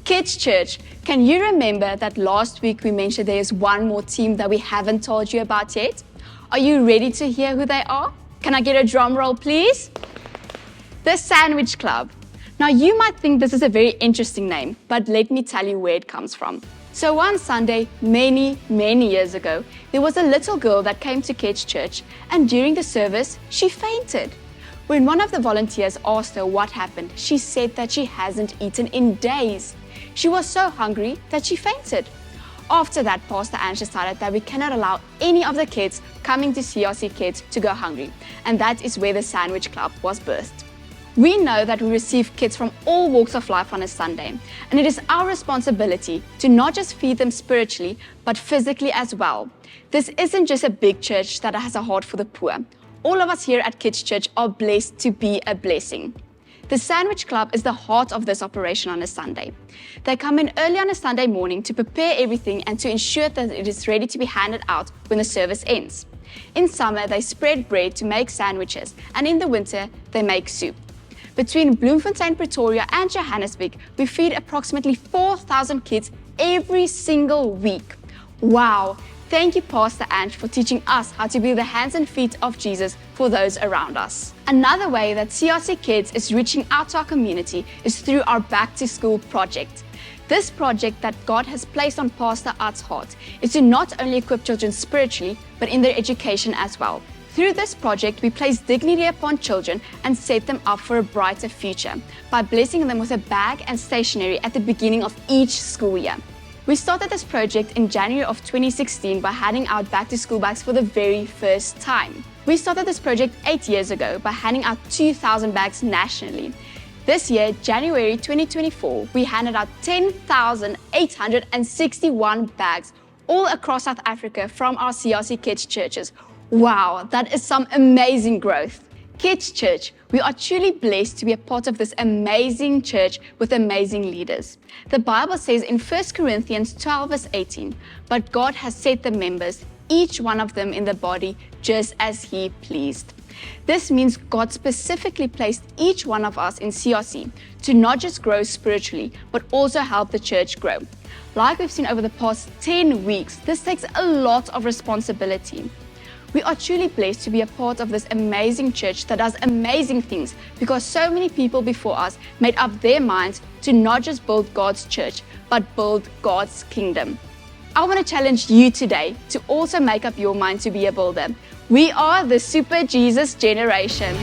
Kids Church, can you remember that last week we mentioned there is one more team that we haven't told you about yet? Are you ready to hear who they are? Can I get a drum roll, please? The Sandwich Club. Now you might think this is a very interesting name, but let me tell you where it comes from. So one Sunday, many years ago, there was a little girl that came to Kids Church, and during the service, she fainted. When one of the volunteers asked her what happened, she said that she hasn't eaten in days. She was so hungry that she fainted. After that, Pastor Ange decided that we cannot allow any of the kids coming to CRC Kids to go hungry, and that is where the Sandwich Club was birthed. We know that we receive kids from all walks of life on a Sunday, and it is our responsibility to not just feed them spiritually, but physically as well. This isn't just a big church that has a heart for the poor. All of us here at Kids Church are blessed to be a blessing. The Sandwich Club is the heart of this operation on a Sunday. They come in early on a Sunday morning to prepare everything and to ensure that it is ready to be handed out when the service ends. In summer, they spread bread to make sandwiches, and in the winter, they make soup. Between Bloemfontein, Pretoria, and Johannesburg, we feed approximately 4,000 kids every single week. Wow! Thank you, Pastor Ange, for teaching us how to be the hands and feet of Jesus for those around us. Another way that CRC Kids is reaching out to our community is through our Back to School project. This project that God has placed on Pastor Art's heart is to not only equip children spiritually, but in their education as well. Through this project, we place dignity upon children and set them up for a brighter future by blessing them with a bag and stationery at the beginning of each school year. We started this project in January of 2016 by handing out back-to-school bags for the very first time. We started this project 8 years ago by handing out 2,000 bags nationally. This year, January 2024, we handed out 10,861 bags all across South Africa from our CRC Kids churches. Wow, that is some amazing growth. Kids Church, we are truly blessed to be a part of this amazing church with amazing leaders. The Bible says in 1 Corinthians 12 verse 18, but God has set the members, each one of them in the body, just as He pleased. This means God specifically placed each one of us in CRC to not just grow spiritually, but also help the church grow. Like we've seen over the past 10 weeks, this takes a lot of responsibility. We are truly blessed to be a part of this amazing church that does amazing things because so many people before us made up their minds to not just build God's church, but build God's kingdom. I want to challenge you today to also make up your mind to be a builder. We are the Super Jesus generation.